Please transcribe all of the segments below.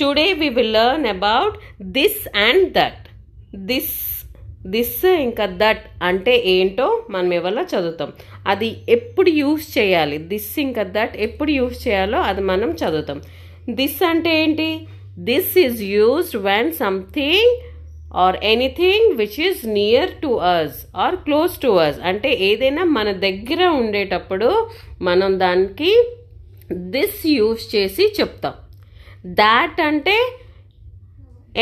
Today we will learn about this and that. This ఇంకా that అంటే ఏంటో మనం ఎవరో చదువుతాం. అది ఎప్పుడు యూస్ చేయాలి, దిస్ ఇంకా దట్ ఎప్పుడు యూస్ చేయాలో అది మనం చదువుతాం. దిస్ అంటే ఏంటి? This is used when something or anything which is near to us or close to us. అంటే ఏదైనా మన దగ్గర ఉండేటప్పుడు మనం దానికి దిస్ యూస్ చేసి చెప్తాం. దాట్ అంటే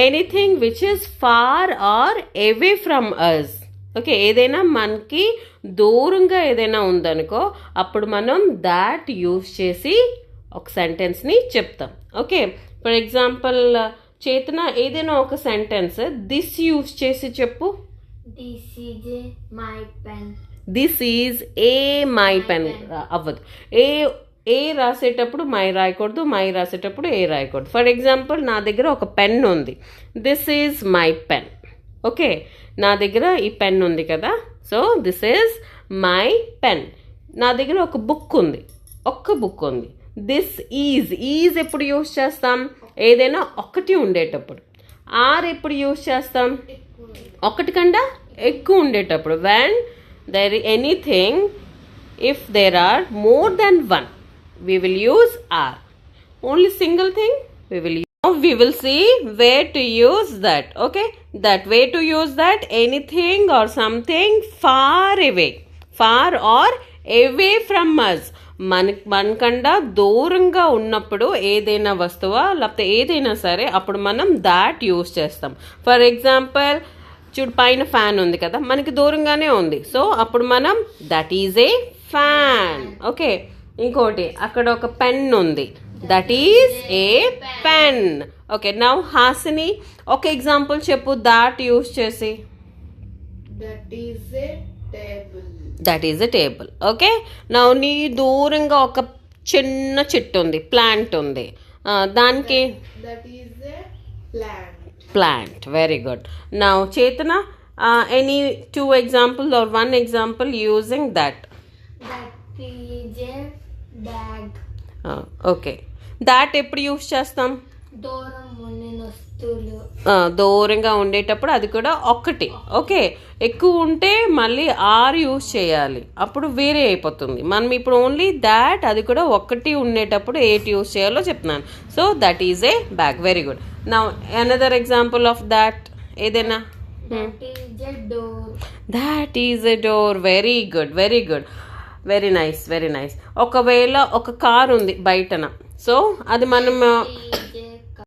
anything which is far or away from us. Okay, ఏదైనా మనకి దూరంగా ఏదైనా ఉందనుకో అప్పుడు మనం దాట్ యూస్ చేసి ఒక సెంటెన్స్ని చెప్తాం. ఓకే, ఫర్ ఎగ్జాంపుల్ చేతన ఏదైనా ఒక సెంటెన్స్ దిస్ యూస్ చేసి చెప్పు. This is my pen. This is a my pen అవ్వదు. ఏ రాసేటప్పుడు మై రాయకూడదు, మై రాసేటప్పుడు ఏ రాయకూడదు. ఫర్ ఎగ్జాంపుల్ నా దగ్గర ఒక పెన్ ఉంది, this is my pen. Okay, నా దగ్గర ఈ పెన్ ఉంది కదా, so this is my pen. నా దగ్గర ఒక బుక్ ఉంది, ఒక్క బుక్ ఉంది. దిస్ ఈజ్ ఎప్పుడు యూస్ చేస్తాం? ఏదైనా ఒకటి ఉండేటప్పుడు. ఆర్ ఎప్పుడు యూస్ చేస్తాం? ఒకటి కన్నా ఎక్కువ ఉండేటప్పుడు. When there anything, if there are more than one, we will use are. Only single thing we will use. Now we will see where to use that. Okay, that way to use that, anything or something far away, far or away from us. మనకన్నా దూరంగా ఉన్నప్పుడు ఏదైనా వస్తువా లేకపోతే ఏదైనా సరే అప్పుడు మనం that use చేస్తాం. ఫర్ ఎగ్జాంపుల్ చూడు, పైన ఫ్యాన్ ఉంది కదా, మనకి దూరంగానే ఉంది, సో అప్పుడు మనం that is a fan. Okay, ఇంకోటి అక్కడ ఒక పెన్ ఉంది, that is a pen. Okay, now Hasini ఒక ఎగ్జాంపుల్ చెప్పు దాట్ యూస్ చేసి. That is a table. That is a table. Okay, now నీ దూరంగా ఒక చిన్న చెట్టు ఉంది, ప్లాంట్ ఉంది, దానికి that is a plant. Plant. Very good. Now Chetana any 2 examples or 1 example using that. That is a bag. Okay, that ఎప్పుడు use చేస్తాం? దూరం ఉన్న వస్తువులు. దూరంగా ఉండేటప్పుడు అది కూడా ఒక్కటి. ఓకే, ఎక్కువ ఉంటే మళ్ళీ ఆర్ యూస్ చేయాలి, అప్పుడు వేరే అయిపోతుంది. మనం ఇప్పుడు ఓన్లీ దాట్, అది కూడా ఒక్కటి ఉండేటప్పుడు ఏటి యూస్ చేయాలో చెప్తున్నాను. So that is a bag. Very good. Now another example of that ఏదైనా. That is a door. That is a door. Very good, very good, very nice, very nice. ఒకవేళ ఒక కార్ ఉంది బయటన, సో అది మనం